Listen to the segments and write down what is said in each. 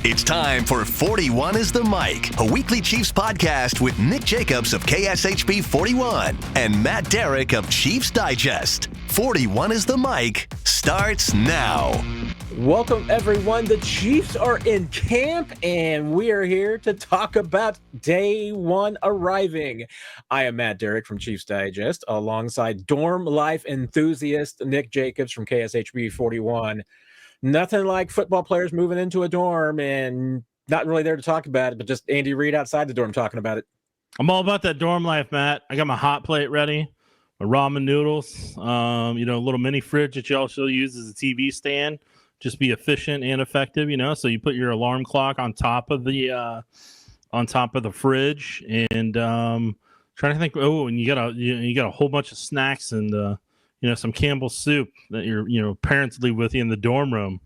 It's time for 41 is the Mic, a weekly Chiefs podcast with Nick Jacobs of KSHB 41 and Matt Derrick of Chiefs Digest. 41 is the Mic starts now. Welcome, everyone. The Chiefs are in camp, and we are here to talk about day one arriving. I am Matt Derrick from Chiefs Digest, alongside dorm life enthusiast Nick Jacobs from KSHB 41. Nothing like football players moving into a dorm and not really there to talk about it, but just Andy Reid outside the dorm talking about it. I'm all about that dorm life, Matt. I got my hot plate ready, my ramen noodles, a little mini fridge that you also use as a TV stand. Just be efficient and effective, so you put your alarm clock on top of the fridge, and trying to think. Oh, and you got a whole bunch of snacks and some Campbell's soup that your parents leave with you in the dorm room.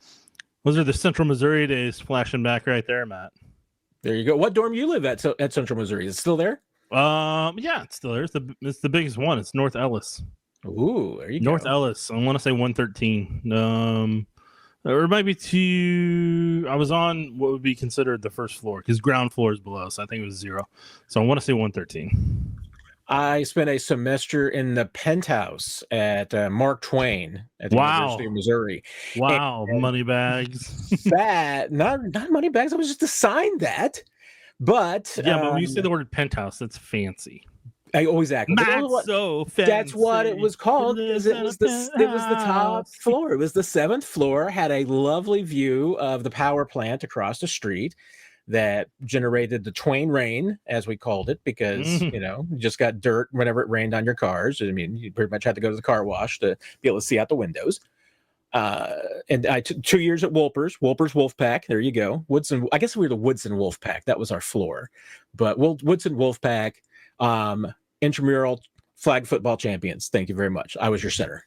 Those are the Central Missouri days flashing back right there, Matt. There you go. What dorm you live at Central Missouri? Is it still there? Yeah, it's still there. It's the biggest one. It's North Ellis. Ooh, there you go. North Ellis. I want to say 113. Or it might be two. I was on what would be considered the first floor because ground floor is below, so I think it was 0. So I want to say 113. I spent a semester in the penthouse at Mark Twain at the University of Missouri. Wow, and money bags. That not money bags. I was just assigned that, but yeah. But when you say the word penthouse, that's fancy. Exactly. So fancy. That's what it was called. It was the top floor. It was the 7th floor. Had a lovely view of the power plant across the street that generated the Twain rain, as we called it, because you just got dirt whenever it rained on your cars. I mean, you pretty much had to go to the car wash to be able to see out the windows. And I took 2 years at Wolpers Wolfpack. There you go. Woodson. I guess we were the Woodson Wolfpack. That was our floor, but Woodson Wolfpack, intramural flag football champions. Thank you very much. I was your center.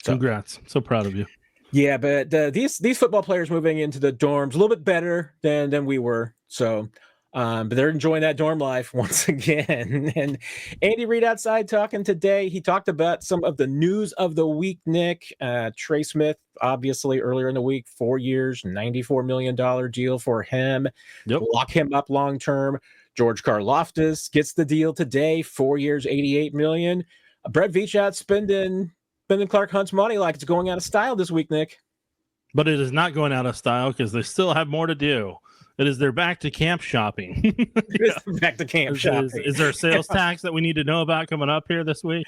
So, congrats. So proud of you. Yeah, but these football players moving into the dorms a little bit better than we were. So, but they're enjoying that dorm life once again. And Andy Reid outside talking today. He talked about some of the news of the week, Nick. Trey Smith, obviously, earlier in the week, 4 years, $94 million deal for him. Yep. Lock him up long term. George Karlaftis gets the deal today, 4 years, $88 million. Brett Veach out spending Clark Hunt's money like it's going out of style this week, Nick. But it is not going out of style because they still have more to do. It is their back to camp shopping. Back to camp shopping. Is there a sales tax that we need to know about coming up here this week?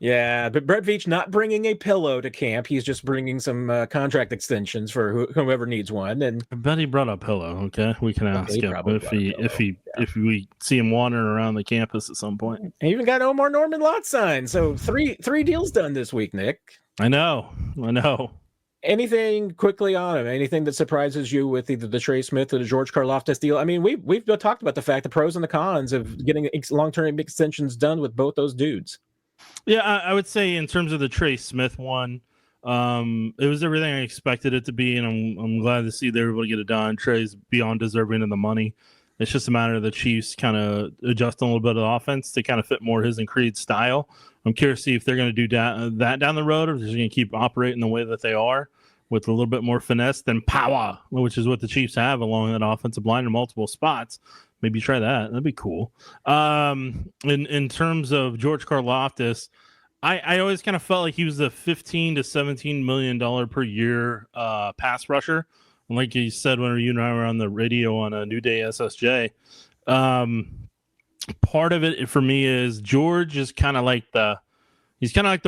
Yeah, but Brett Veach not bringing a pillow to camp. He's just bringing some contract extensions for whoever needs one. And I bet he brought a pillow. Okay, we can ask him if we see him wandering around the campus at some point. He even got Omar Norman lot signed. So three deals done this week, Nick. I know. Anything quickly on him? Anything that surprises you with either the Trey Smith or the George Karlaftis deal? I mean, we've talked about the fact, the pros and the cons of getting long-term extensions done with both those dudes. Yeah, I would say in terms of the Trey Smith one, it was everything I expected it to be, and I'm glad to see they were able to get it done. Trey's beyond deserving of the money. It's just a matter of the Chiefs kind of adjusting a little bit of the offense to kind of fit more his and Creed's style. I'm curious to see if they're going to do that down the road, or if they're going to keep operating the way that they are with a little bit more finesse than power, which is what the Chiefs have along that offensive line in multiple spots. Maybe try that. That'd be cool. In terms of George Karlaftis, I always kind of felt like he was a $15 to $17 million per year pass rusher. Like you said, when you and I were on the radio on a New Day SSJ, part of it for me is George is kind of like the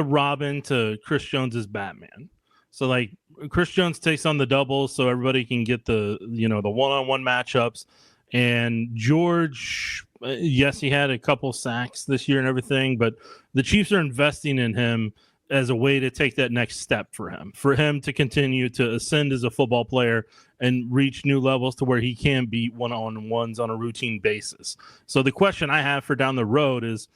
Robin to Chris Jones's Batman. So like Chris Jones takes on the doubles so everybody can get the one-on-one matchups. And George, yes, he had a couple sacks this year and everything, but the Chiefs are investing in him as a way to take that next step for him to continue to ascend as a football player and reach new levels to where he can beat one-on-ones on a routine basis. So the question I have for down the road is,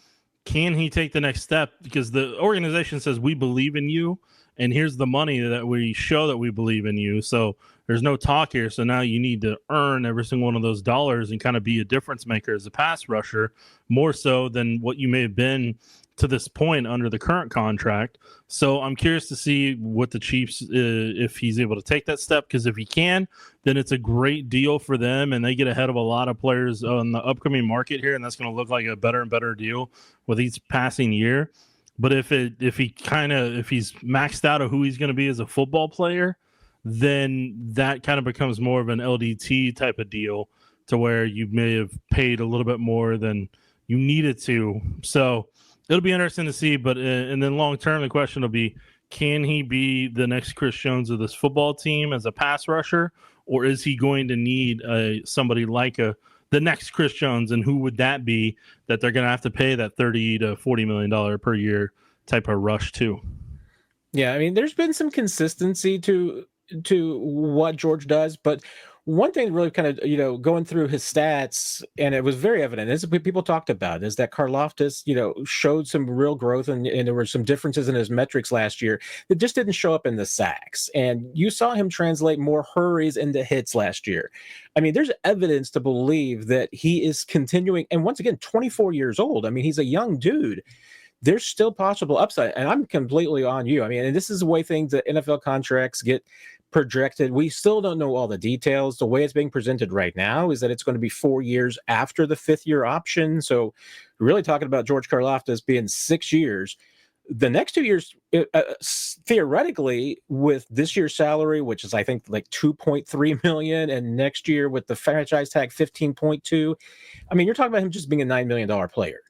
can he take the next step? Because the organization says, we believe in you, and here's the money that we show that we believe in you. So there's no talk here. So now you need to earn every single one of those dollars and kind of be a difference maker as a pass rusher, more so than what you may have been to this point under the current contract. So I'm curious to see what the Chiefs, if he's able to take that step, because if he can, then it's a great deal for them, and they get ahead of a lot of players on the upcoming market here, and that's going to look like a better and better deal with each passing year. But if he's maxed out of who he's going to be as a football player, then that kind of becomes more of an LDT type of deal, to where you may have paid a little bit more than you needed to. So it'll be interesting to see. But and then long term, the question will be, can he be the next Chris Jones of this football team as a pass rusher, or is he going to need somebody like the next Chris Jones, and who would that be that they're going to have to pay that $30 to $40 million per year type of rush to? Yeah, I mean, there's been some consistency to what George does, but one thing really kind of, going through his stats, and it was very evident, as people talked about, is that Karlaftis, showed some real growth, and there were some differences in his metrics last year that just didn't show up in the sacks. And you saw him translate more hurries into hits last year. I mean, there's evidence to believe that he is continuing, and once again, 24 years old. I mean, he's a young dude. There's still possible upside, and I'm completely on you. I mean, and this is the way things that NFL contracts get projected. We still don't know all the details. The way it's being presented right now is that it's going to be 4 years after the 5th year option. So we're really talking about George Karlaftis being 6 years. The next 2 years, theoretically, with this year's salary, which is I think like $2.3 million, and next year with the franchise tag 15.2, I mean, you're talking about him just being a $9 million player.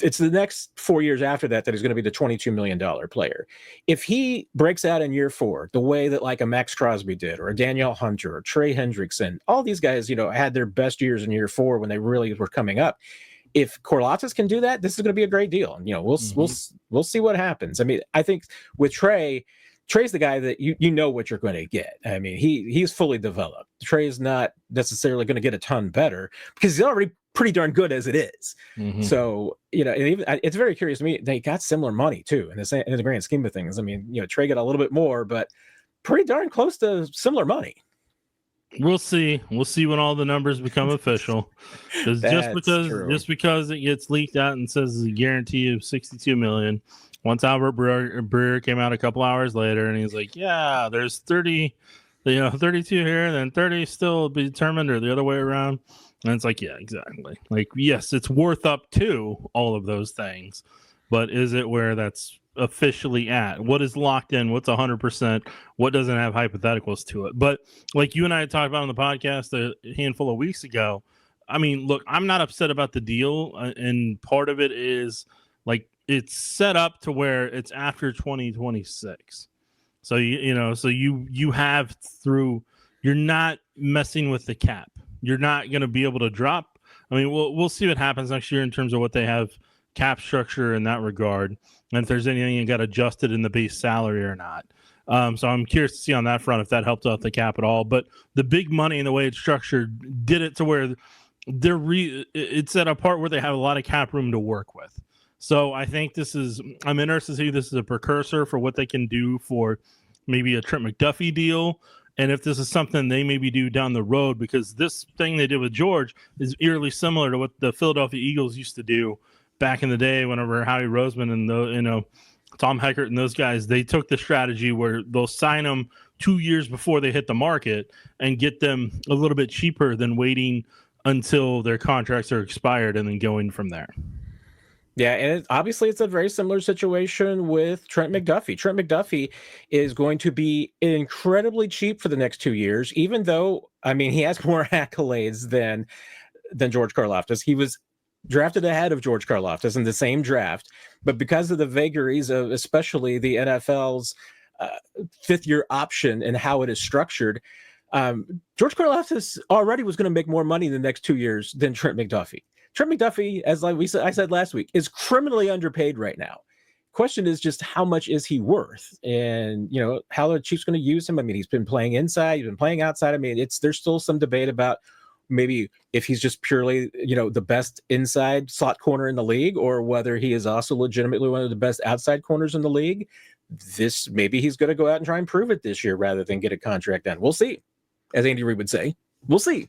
It's the next 4 years after that he's going to be the $22 million player. If he breaks out in year 4, the way that like a Max Crosby did, or a Danielle Hunter, or Trey Hendrickson, all these guys, had their best years in year 4 when they really were coming up. If Karlaftis can do that, this is going to be a great deal. We'll see what happens. I mean, I think with Trey's the guy that you know what you're going to get. I mean, he's fully developed. Trey's not necessarily going to get a ton better because he's already pretty darn good as it is. Mm-hmm. So, it's very curious to me. They got similar money too in the grand scheme of things. I mean, Trey got a little bit more, but pretty darn close to similar money. We'll see. We'll see when all the numbers become official. Just because it gets leaked out and says a guarantee of $62 million. Once Albert Breer came out a couple hours later, and he's like, "Yeah, there's 32 here, and then 30 still be determined, or the other way around." And it's like, yeah, exactly. Like, yes, it's worth up to all of those things, but is it where that's officially at? What is locked in? What's 100%? What doesn't have hypotheticals to it? But like you and I talked about on the podcast a handful of weeks ago, I mean, look, I'm not upset about the deal, and part of it is like it's set up to where it's after 2026. So you have through. You're not messing with the cap. You're not going to be able to drop. I mean, we'll see what happens next year in terms of what they have cap structure in that regard, and if there's anything that got adjusted in the base salary or not. So I'm curious to see on that front if that helped out the cap at all. But the big money and the way it's structured did it to where it's at a part where they have a lot of cap room to work with. So I think I'm interested to see if this is a precursor for what they can do for maybe a Trent McDuffie deal. And if this is something they maybe do down the road, because this thing they did with George is eerily similar to what the Philadelphia Eagles used to do back in the day whenever Howie Roseman and Tom Heckert and those guys, they took the strategy where they'll sign them 2 years before they hit the market and get them a little bit cheaper than waiting until their contracts are expired and then going from there. Yeah, and obviously it's a very similar situation with Trent McDuffie. Trent McDuffie is going to be incredibly cheap for the next 2 years, even though, I mean, he has more accolades than George Karlaftis. He was drafted ahead of George Karlaftis in the same draft, but because of the vagaries of especially the NFL's 5th year option and how it is structured, George Karlaftis already was going to make more money in the next 2 years than Trent McDuffie. Trent McDuffie, I said last week, is criminally underpaid right now. Question is just how much is he worth, and how the Chiefs going to use him. I mean, he's been playing inside, he's been playing outside. I mean, there's still some debate about maybe if he's just purely the best inside slot corner in the league, or whether he is also legitimately one of the best outside corners in the league. maybe he's going to go out and try and prove it this year rather than get a contract done. We'll see, as Andy Reid would say. We'll see.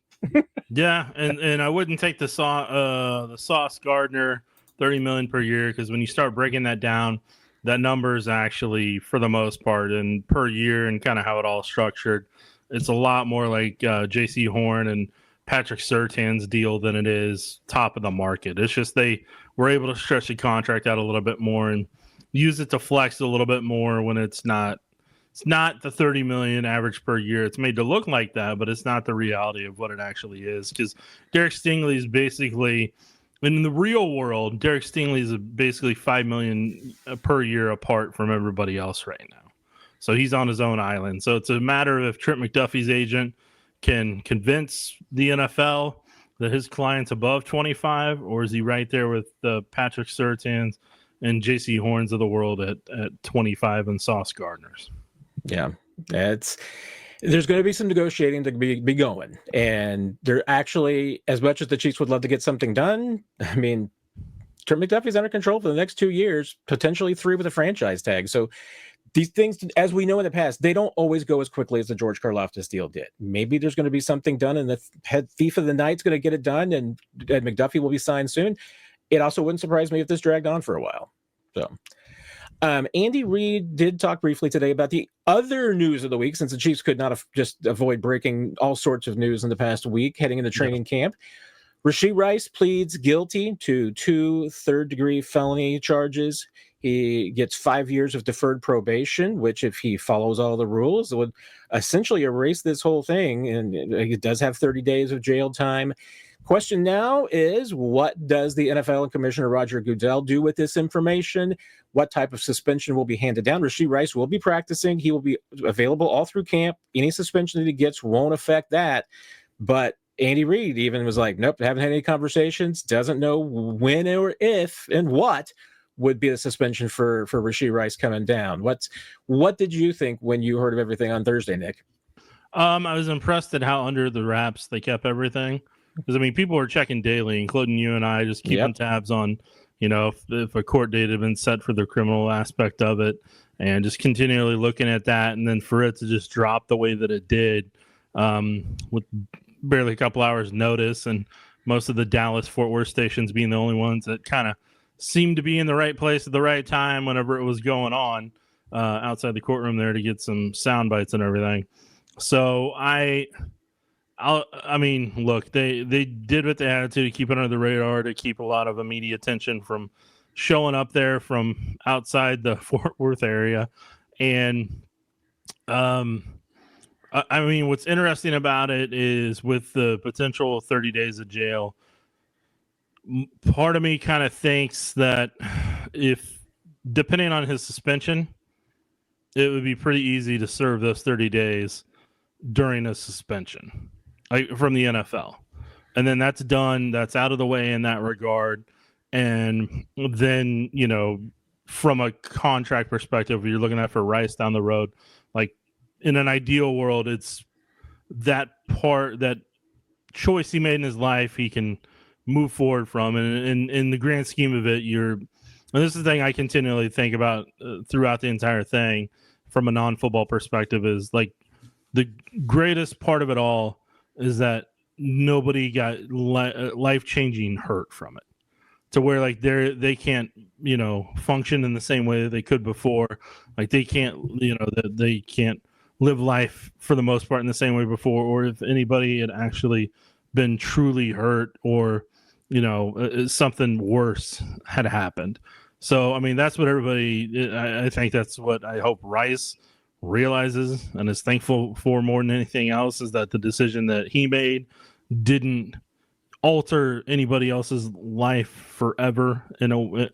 Yeah, and I wouldn't take the Sauce Gardner $30 million per year, because when you start breaking that down, that number is actually, for the most part, and per year and kind of how it all structured, it's a lot more like J.C. Horn and Patrick Surtain's deal than it is top of the market. It's just they were able to stretch the contract out a little bit more and use it to flex a little bit more when it's not the $30 million average per year. It's made to look like that, but it's not the reality of what it actually is. Because Derek Stingley is basically, in the real world, Derek Stingley is basically $5 million per year apart from everybody else right now. So he's on his own island. So it's a matter of if Trent McDuffie's agent can convince the NFL that his client's above 25, or is he right there with the Patrick Surtains and J.C. Horns of the world at 25 and Sauce Gardners? Yeah, there's going to be some negotiating to be going, and they're actually, as much as the Chiefs would love to get something done, I mean, Trent McDuffie's under control for the next 2 years, potentially 3 with a franchise tag. So these things, as we know in the past, they don't always go as quickly as the George Karlaftis deal did. Maybe there's going to be something done, and the head thief of the night's going to get it done, and McDuffie will be signed soon. It also wouldn't surprise me if this dragged on for a while. So Andy Reid did talk briefly today about the other news of the week, since the Chiefs could not just avoid breaking all sorts of news in the past week heading into training camp. Rashee Rice pleads guilty to 2 third-degree felony charges. He gets 5 years of deferred probation, which, if he follows all the rules, would essentially erase this whole thing. And he does have 30 days of jail time. Question now is, what does the NFL and Commissioner Roger Goodell do with this information? What type of suspension will be handed down? Rashee Rice will be practicing. He will be available all through camp. Any suspension that he gets won't affect that. But Andy Reid even was like, nope, haven't had any conversations, doesn't know when or if and what would be the suspension for Rashee Rice coming down. What did you think when you heard of everything on Thursday, Nick? I was impressed at how under the wraps they kept everything. Because, I mean, people were checking daily, including you and I, just keeping tabs on, if a court date had been set for the criminal aspect of it, and just continually looking at that. And then for it to just drop the way that it did, with barely a couple hours notice, and most of the Dallas-Fort Worth stations being the only ones that kind of seemed to be in the right place at the right time whenever it was going on outside the courtroom there to get some sound bites and everything. So I mean, look, they did what they had to keep it under the radar, to keep a lot of media attention from showing up there from outside the Fort Worth area. And I mean, what's interesting about it is, with the potential 30 days of jail, part of me kind of thinks that if, depending on his suspension, it would be pretty easy to serve those 30 days during a suspension from the NFL. And then that's done. That's out of the way in that regard. And then, from a contract perspective, you're looking at for Rice down the road, like, in an ideal world, it's that choice he made in his life he can move forward from. And in the grand scheme of it, and this is the thing I continually think about throughout the entire thing from a non-football perspective, is like, the greatest part of it all is that nobody got life-changing hurt from it, to where, like, they can't, function in the same way that they could before. Like, they can't, they can't live life for the most part in the same way before, or if anybody had actually been truly hurt, or something worse had happened. So, I mean, that's what everybody, I think that's what I hope Rice realizes and is thankful for more than anything else, is that the decision that he made didn't alter anybody else's life forever,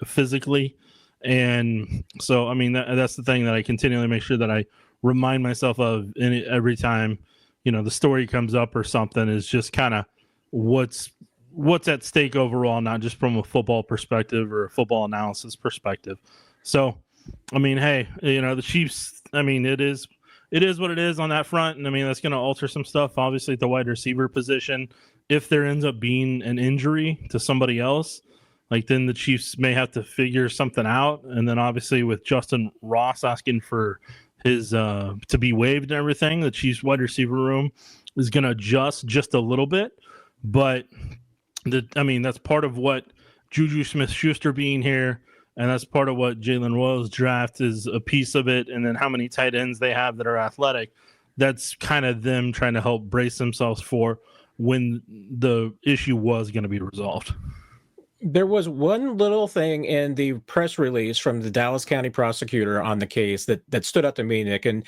physically. And so, I mean, that's the thing that I continually make sure that I remind myself of every time, the story comes up or something, is just kind of what's at stake overall, not just from a football perspective or a football analysis perspective. So, I mean, hey, the Chiefs, I mean, it is what it is on that front. And I mean, that's going to alter some stuff, obviously, at the wide receiver position. If there ends up being an injury to somebody else, like then the Chiefs may have to figure something out. And then obviously with Justin Ross asking for his to be waived and everything, the Chiefs wide receiver room is going to adjust just a little bit. But that's part of what Juju Smith-Schuster being here, and that's part of what Jalen Royals draft is a piece of it. And then how many tight ends they have that are athletic. That's kind of them trying to help brace themselves for when the issue was going to be resolved. There was one little thing in the press release from the Dallas County prosecutor on the case that stood out to me, Nick, and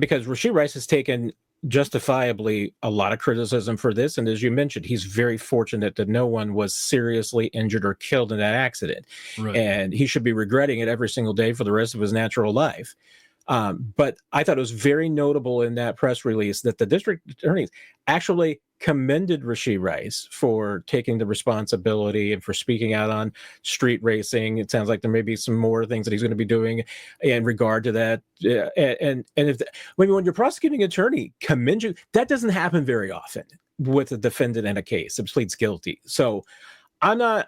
because Rashee Rice has taken justifiably a lot of criticism for this, and as you mentioned, he's very fortunate that no one was seriously injured or killed in that accident, Right. And he should be regretting it every single day for the rest of his natural life. But I thought it was very notable in that press release that the district attorneys actually commended Rashee Rice for taking the responsibility and for speaking out on street racing. It sounds like there may be some more things that he's going to be doing in regard to that. And if when your prosecuting attorney commends you, that doesn't happen very often with a defendant in a case that pleads guilty. So I'm not.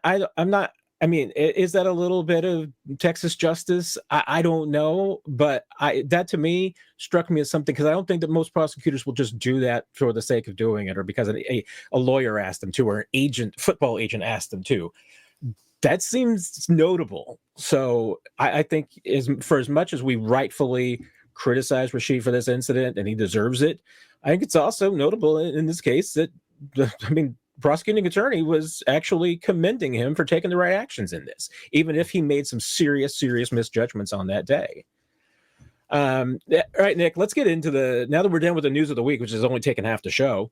I mean, is that a little bit of Texas justice? I don't know, but that to me struck me as something, because I don't think that most prosecutors will just do that for the sake of doing it, or because a lawyer asked them to, or an football agent asked them to. That seems notable. So I think for as much as we rightfully criticize Rashee for this incident, and he deserves it, I think it's also notable in this case that, prosecuting attorney was actually commending him for taking the right actions in this, even if he made some serious misjudgments on that day. All right, Nick, let's get into now that we're done with the news of the week, which has only taken half the show.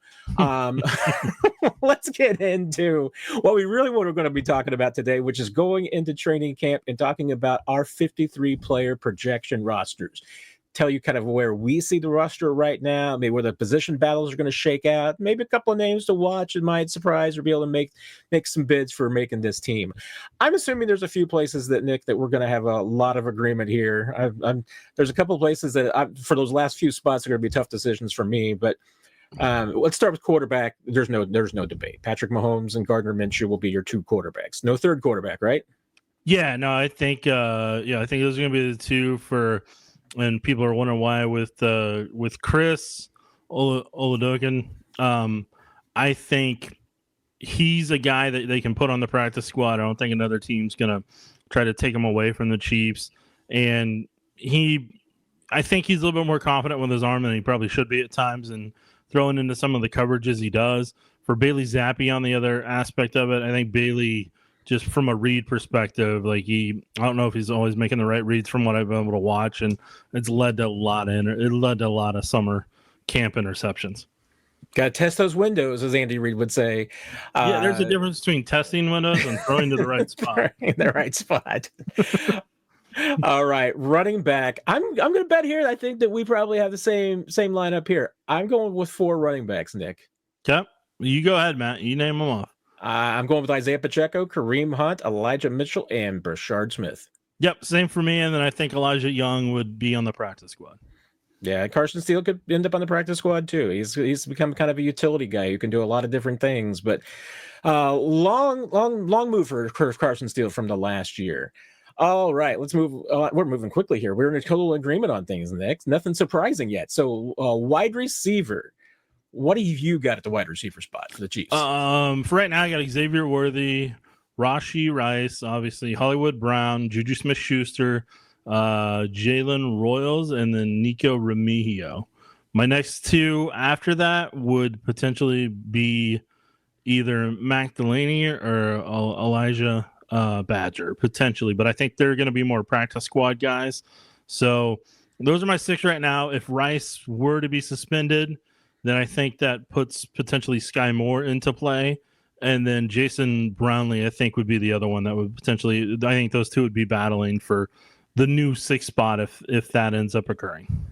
Let's get into what we really want. We're going to be talking about today, which is going into training camp and talking about our 53 player projection rosters. Tell you kind of where we see the roster right now, maybe where the position battles are going to shake out, maybe a couple of names to watch that might surprise or be able to make some bids for making this team. I'm assuming there's a few places that, Nick, that we're going to have a lot of agreement here. There's a couple of places that for those last few spots are going to be tough decisions for me, but let's start with quarterback. There's no debate. Patrick Mahomes and Gardner Minshew will be your two quarterbacks. No third quarterback, right? Yeah, no, I think I think those are going to be the two for. And people are wondering why with Chris Oladokin. I think he's a guy that they can put on the practice squad. I don't think another team's going to try to take him away from the Chiefs. And I think he's a little bit more confident with his arm than he probably should be at times, and throwing into some of the coverages he does. For Bailey Zappi on the other aspect of it, I think Bailey, just from a read perspective, I don't know if he's always making the right reads from what I've been able to watch, and it led to a lot of summer camp interceptions. Got to test those windows, as Andy Reid would say. Yeah, there's a difference between testing windows and throwing to the right spot. In the right spot. All right, running back. I'm going to bet here. I think that we probably have the same lineup here. I'm going with 4 running backs, Nick. Okay, you go ahead, Matt. You name them off. I'm going with Isaiah Pacheco, Kareem Hunt, Elijah Mitchell, and Brashard Smith. Yep, same for me. And then I think Elijah Young would be on the practice squad. Yeah, Carson Steele could end up on the practice squad too. He's become kind of a utility guy who can do a lot of different things. But long move for Carson Steele from the last year. All right, let's move. We're moving quickly here. We're in a total agreement on things, Nick. Nothing surprising yet. So wide receiver. What have you got at the wide receiver spot for the Chiefs? For right now, I got Xavier Worthy, Rashee Rice, obviously Hollywood Brown, Juju Smith-Schuster, Jalen Royals, and then Nico Remigio. My next two after that would potentially be either Mac Delaney or Elijah Badger, potentially. But I think they're going to be more practice squad guys. So those are my 6 right now. If Rice were to be suspended, then I think that puts potentially Sky Moore into play. And then Jason Brownlee, I think, would be the other one that would potentially, I think those two would be battling for the new 6th spot if that ends up occurring.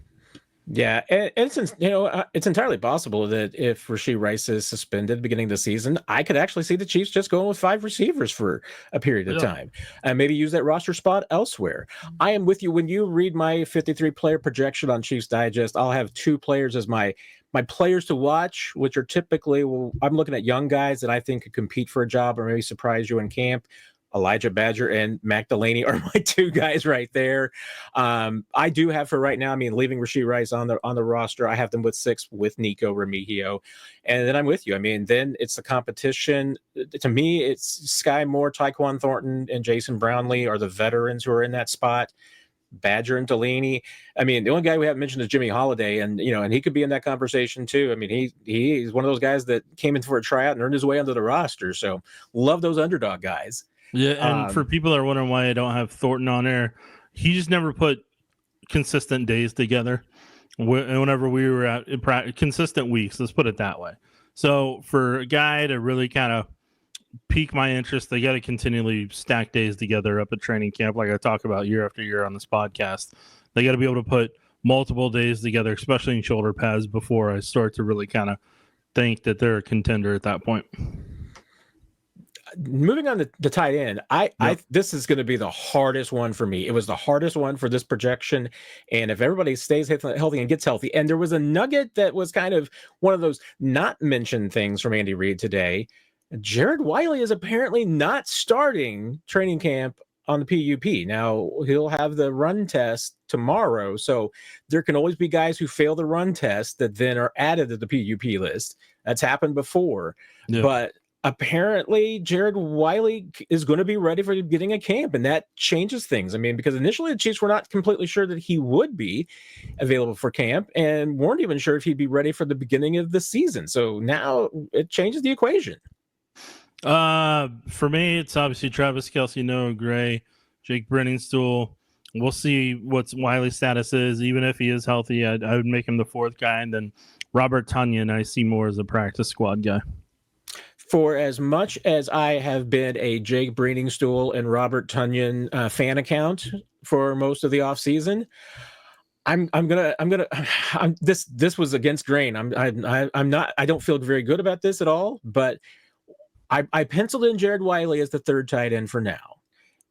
Yeah, and it's entirely possible that if Rashee Rice is suspended at the beginning of the season, I could actually see the Chiefs just going with 5 receivers for a period of time and maybe use that roster spot elsewhere. I am with you. When you read my 53 player projection on Chiefs Digest, I'll have 2 players as my players to watch, which are typically, I'm looking at young guys that I think could compete for a job or maybe surprise you in camp. Elijah Badger and Mac Delaney are my two guys right there. I do have for right now, I mean, leaving Rashee Rice on the roster, I have them with 6 with Nico Remigio. And then I'm with you. I mean, then it's the competition. To me, it's Sky Moore, Tyquan Thornton, and Jason Brownlee are the veterans who are in that spot. Badger and Delaney. I mean, the only guy we haven't mentioned is Jimmy Holiday, and and he could be in that conversation too. I mean, he's one of those guys that came in for a tryout and earned his way onto the roster. So love those underdog guys. Yeah, and for people that are wondering why I don't have Thornton on there, he just never put consistent days together. Whenever we were at consistent weeks, let's put it that way. So for a guy to really kind of pique my interest, they got to continually stack days together up at training camp, like I talk about year after year on this podcast. They got to be able to put multiple days together, especially in shoulder pads, before I start to really kind of think that they're a contender at that point. Moving on to the tight end, this is going to be the hardest one for me. It was the hardest one for this projection, and if everybody stays healthy and gets healthy, and there was a nugget that was kind of one of those not mentioned things from Andy Reid today. Jared Wiley is apparently not starting training camp on the PUP. Now, he'll have the run test tomorrow, so there can always be guys who fail the run test that then are added to the PUP list. That's happened before. Yeah. But apparently, Jared Wiley is going to be ready for the beginning of camp, and that changes things. I mean, because initially the Chiefs were not completely sure that he would be available for camp and weren't even sure if he'd be ready for the beginning of the season. So now it changes the equation. For me, it's obviously Travis Kelce, Noah Gray, Jake Brenningstool. We'll see what Wiley's status is. Even if he is healthy, I would make him the 4th guy. And then Robert Tonyan, I see more as a practice squad guy. For as much as I have been a Jake Brenningstool and Robert Tonyan fan account for most of the offseason, this was against grain. I don't feel very good about this at all, but I penciled in Jared Wiley as the 3rd tight end for now.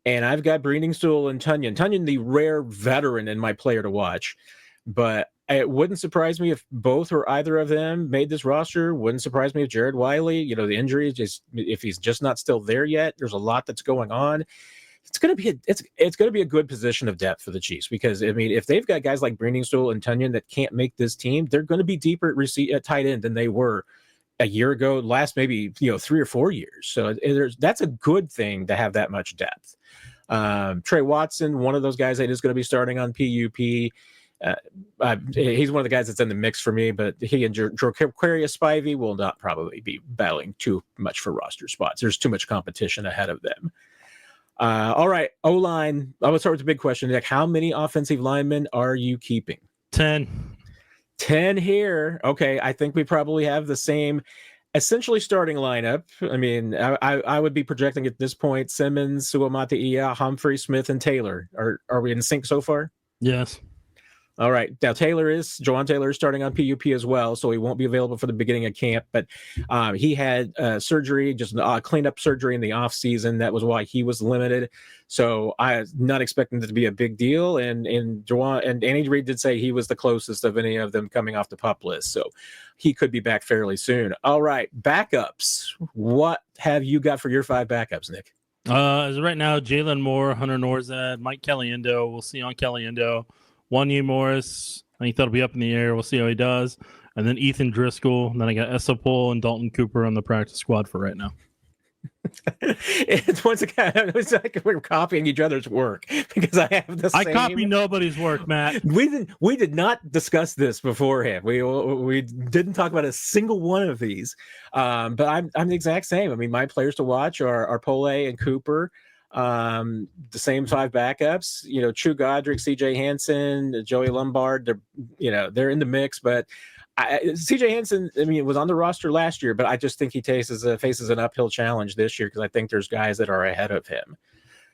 And I've got Brenningstool and Tonyan. Tonyan, the rare veteran in my player to watch. But it wouldn't surprise me if both or either of them made this roster. Wouldn't surprise me if Jared Wiley, the injury, if he's just not still there yet. There's a lot that's going on. It's going to be a good position of depth for the Chiefs, because I mean, if they've got guys like Brenningstool and Tonyan that can't make this team, they're going to be deeper at tight end than they were a year ago, last maybe 3 or 4 years. So that's a good thing to have that much depth. Trey Watson, one of those guys that is going to be starting on PUP. He's one of the guys that's in the mix for me, but he and Jokarius Spivey will not probably be battling too much for roster spots. There's too much competition ahead of them. All right, O-line. I'm going to start with the big question, Nick. How many offensive linemen are you keeping? 10 here. Okay, I think we probably have the same essentially starting lineup. I mean, I would be projecting at this point Simmons, Suamataia, Humphrey, Smith, and Taylor. Are we in sync so far? Yes. All right. Now, Jawan Taylor is starting on PUP as well, so he won't be available for the beginning of camp. But he had surgery, just cleanup surgery in the offseason. That was why he was limited. So I'm not expecting it to be a big deal. And Jawan and Andy Reid did say he was the closest of any of them coming off the PUP list. So he could be back fairly soon. All right. Backups. What have you got for your 5 backups, Nick? As of right now, Jalen Moore, Hunter Norzad, Mike Caliendo. We'll see on Caliendo. Juan Morris, I think that'll be up in the air. We'll see how he does. And then Ethan Driscoll. And then I got Essapol and Dalton Cooper on the practice squad for right now. It's once again, it's like we're copying each other's work, because I have the same. I copy nobody's work, Matt. We did not discuss this beforehand. We didn't talk about a single one of these. But I'm the exact same. I mean, my players to watch are Pole and Cooper. The same 5 backups, Chu Godric, CJ Hansen, Joey Lombard, they're in the mix, but CJ Hansen, I mean, was on the roster last year, but I just think he faces an uphill challenge this year, because I think there's guys that are ahead of him.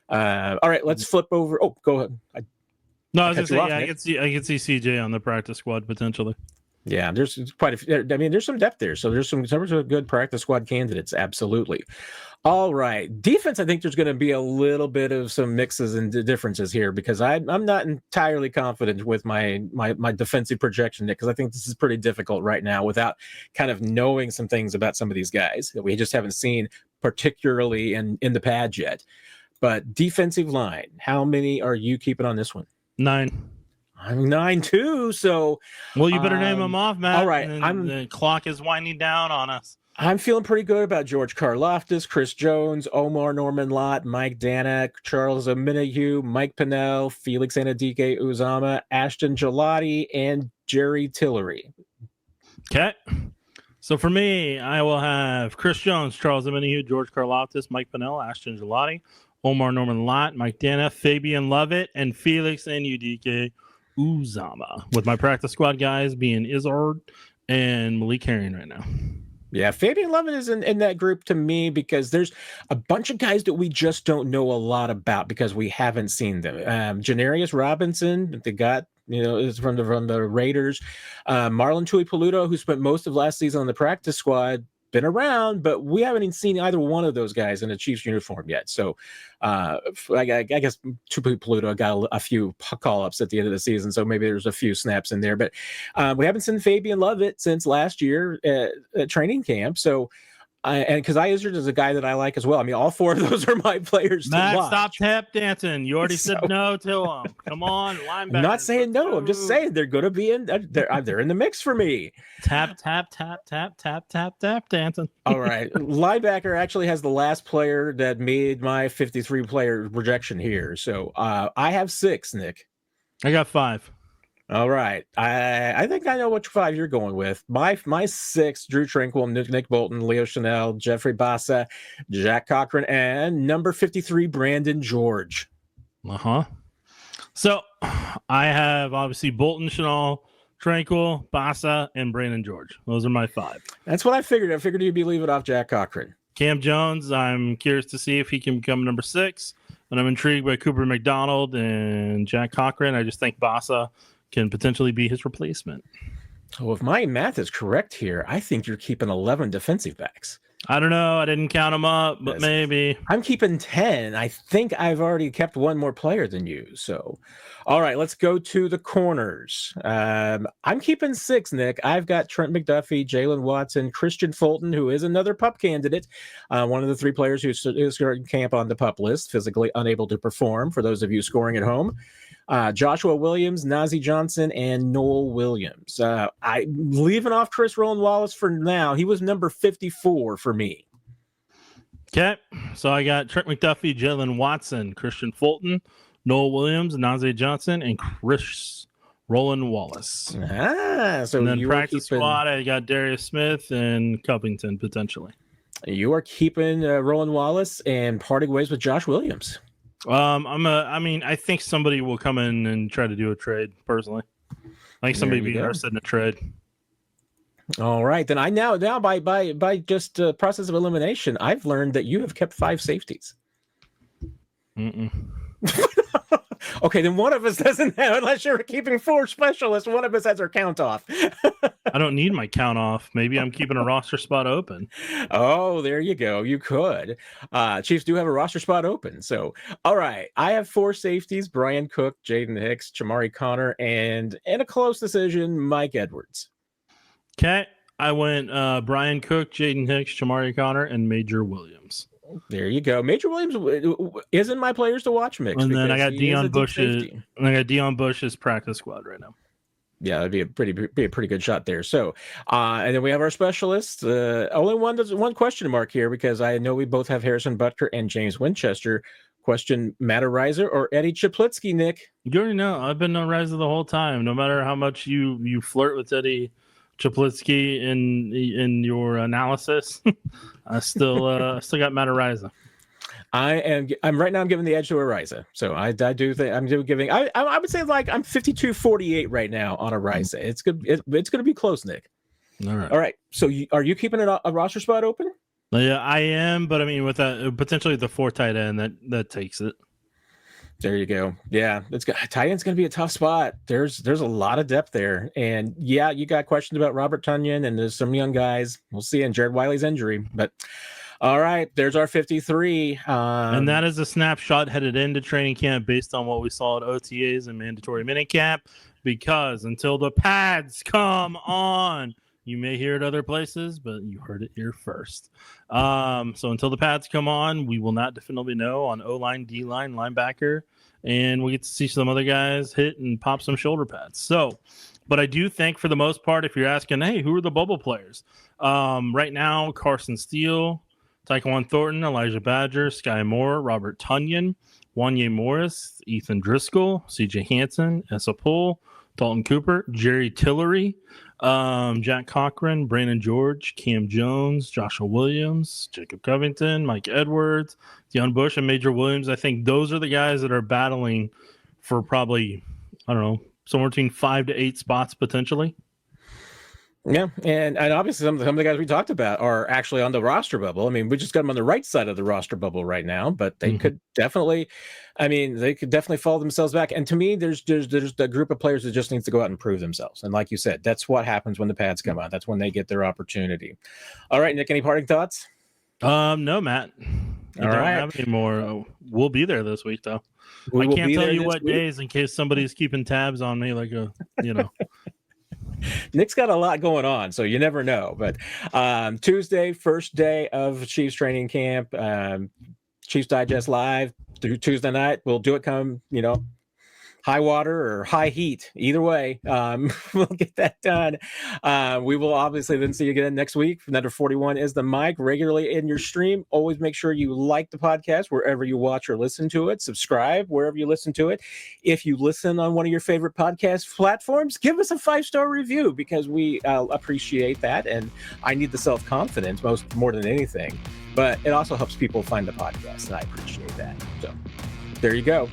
All right, let's flip over. Oh, go ahead. I can see CJ on the practice squad potentially. Yeah, there's quite a few. I mean, there's some depth there. So there's some good practice squad candidates. Absolutely. All right. Defense, I think there's going to be a little bit of some mixes and differences here, because I'm not entirely confident with my defensive projection, because I think this is pretty difficult right now without kind of knowing some things about some of these guys that we just haven't seen, particularly in the pads yet. But defensive line, how many are you keeping on this one? 9. I'm 9 too. So, well, you better name them off, Matt. All right, the clock is winding down on us. I'm feeling pretty good about George Karlaftis, Chris Jones, Omar Norman Lott, Mike Danek, Charles Omenihu, Mike Pinnell, Felix Anadike Uzama, Ashton Gelati, and Jerry Tillery. Okay. So for me, I will have Chris Jones, Charles Omenihu, George Karlaftis, Mike Pinnell, Ashton Gelati, Omar Norman Lott, Mike Danek, Fabian Lovett, and Felix Anadike Uzama. With my practice squad guys being Izzard and Malik Herring right now. Yeah, Fabian Lovett is in that group to me because there's a bunch of guys that we just don't know a lot about because we haven't seen them. Janarius Robinson, the guy, is from the Raiders. Marlon Tuipulotu, who spent most of last season on the practice squad, been around, but we haven't even seen either one of those guys in a Chiefs uniform yet. So I guess Tuipulotu got a few call-ups at the end of the season, so maybe there's a few snaps in there. But we haven't seen Fabian Lovett since last year at training camp. So and because Izzard is a guy that I like as well. I mean, all 4 of those are my players Matt, to watch. stop tap dancing. You already said no to them. Come on, linebacker. I'm not saying no. I'm just saying they're going to be in. They're in the mix for me. Tap, tap, tap, tap, tap, tap, tap, dancing. All right. Linebacker actually has the last player that made my 53-player projection here. So I have 6, Nick. I got 5. All right. I think I know which 5 you're going with. My 6, Drew Tranquil, Nick Bolton, Leo Chanel, Jeffrey Bassa, Jack Cochran, and number 53, Brandon George. So I have obviously Bolton, Chanel, Tranquil, Bassa, and Brandon George. Those are my 5. That's what I figured. I figured you'd be leaving off Jack Cochran. Cam Jones, I'm curious to see if he can become number 6. And I'm intrigued by Cooper McDonald and Jack Cochran. I just think Bassa can potentially be his replacement. So if my math is correct here, I think you're keeping 11 defensive backs. I don't know. I didn't count them up, but maybe. I'm keeping 10. I think I've already kept one more player than you. So, all right, let's go to the corners. I'm keeping 6, Nick. I've got Trent McDuffie, Jalen Watson, Christian Fulton, who is another PUP candidate, one of the 3 players who is in camp on the PUP list, physically unable to perform, for those of you scoring at home. Joshua Williams, Nazeeh Johnson, and Noel Williams. I'm leaving off Chris Roland Wallace for now. He was number 54 for me. Okay, so I got Trent McDuffie, Jalen Watson, Christian Fulton, Noel Williams, Nazeeh Johnson, and Chris Roland Wallace. So and then you practice squad, I got Darius Smith and Covington potentially. You are keeping Roland Wallace and parting ways with Josh Williams. I think somebody will come in and try to do a trade personally. I think somebody be interested in a trade. All right, then I now by just process of elimination, I've learned that you have kept 5 safeties. Okay, then one of us doesn't have, unless you're keeping 4 specialists, one of us has our count off. I don't need my count off. Maybe I'm keeping a roster spot open. Oh, there you go. You could. Chiefs do have a roster spot open. So, all right. I have 4 safeties, Brian Cook, Jaden Hicks, Chamari Connor, and in a close decision, Mike Edwards. Okay. I went Brian Cook, Jaden Hicks, Chamari Connor, and Major Williams. There you go. Major Williams isn't my players to watch mix. And then I got Deion Bush's practice squad right now. Yeah, that'd be a pretty good shot there. So, and then we have our specialists. Only one question mark here because I know we both have Harrison Butker and James Winchester. Question: Matt Ariza or Eddie Chaplitsky, Nick? You already know I've been Ariza the whole time. No matter how much you flirt with Eddie Chaplitsky in your analysis, I still got Matt Ariza. I'm right now. I'm giving the edge to Ariza. So I do think I'm giving. I would say like I'm 52-48 right now on Ariza. It's good. It's going to be close, Nick. All right. All right. So are you keeping a roster spot open? Yeah, I am. But I mean, with that potentially the 4th tight end, that takes it. There you go. Yeah, tight end's going to be a tough spot. There's a lot of depth there, and yeah, you got questions about Robert Tonyan and there's some young guys. We'll see, and Jared Wiley's injury, but. All right, there's our 53. And that is a snapshot headed into training camp based on what we saw at OTAs and mandatory minicamp, because until the pads come on, You may hear it other places, but you heard it here first. So until the pads come on, we will not definitively know on O-line, D-line, linebacker, and we get to see some other guys hit and pop some shoulder pads. So, but I do think for the most part, if you're asking, hey, who are the bubble players? Right now, Carson Steele, Tyquan Thornton, Elijah Badger, Sky Moore, Robert Tonyan, Wanye Morris, Ethan Driscoll, CJ Hansen, Essa Poole, Dalton Cooper, Jerry Tillery, Jack Cochran, Brandon George, Cam Jones, Joshua Williams, Jacob Covington, Mike Edwards, Deion Bush, and Major Williams. I think those are the guys that are battling for probably, I don't know, somewhere between 5 to 8 spots potentially. Yeah, and obviously some of the guys we talked about are actually on the roster bubble. I mean, we just got them on the right side of the roster bubble right now, but they could definitely, fall themselves back. And to me, there's a group of players that just needs to go out and prove themselves. And like you said, that's what happens when the pads come out. That's when they get their opportunity. All right, Nick, any parting thoughts? No, Matt. All right. Don't have any more. We'll be there this week, though. I can't tell you what days in case somebody's keeping tabs on me, like Nick's got a lot going on, so you never know. But Tuesday, first day of Chiefs training camp, Chiefs Digest Live through Tuesday night. We'll do it come, high water or high heat. Either way, we'll get that done. We will obviously then see you again next week. Another 41 is the mic, regularly in your stream. Always make sure you like the podcast wherever you watch or listen to it. Subscribe wherever you listen to it. If you listen on one of your favorite podcast platforms, give us a 5-star review because we appreciate that. And I need the self-confidence more than anything. But it also helps people find the podcast, and I appreciate that. So there you go.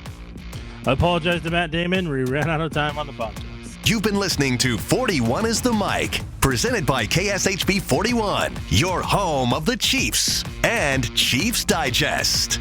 I apologize to Matt Damon. We ran out of time on the podcast. You've been listening to 41 is the Mic, presented by KSHP 41, your home of the Chiefs and Chiefs Digest.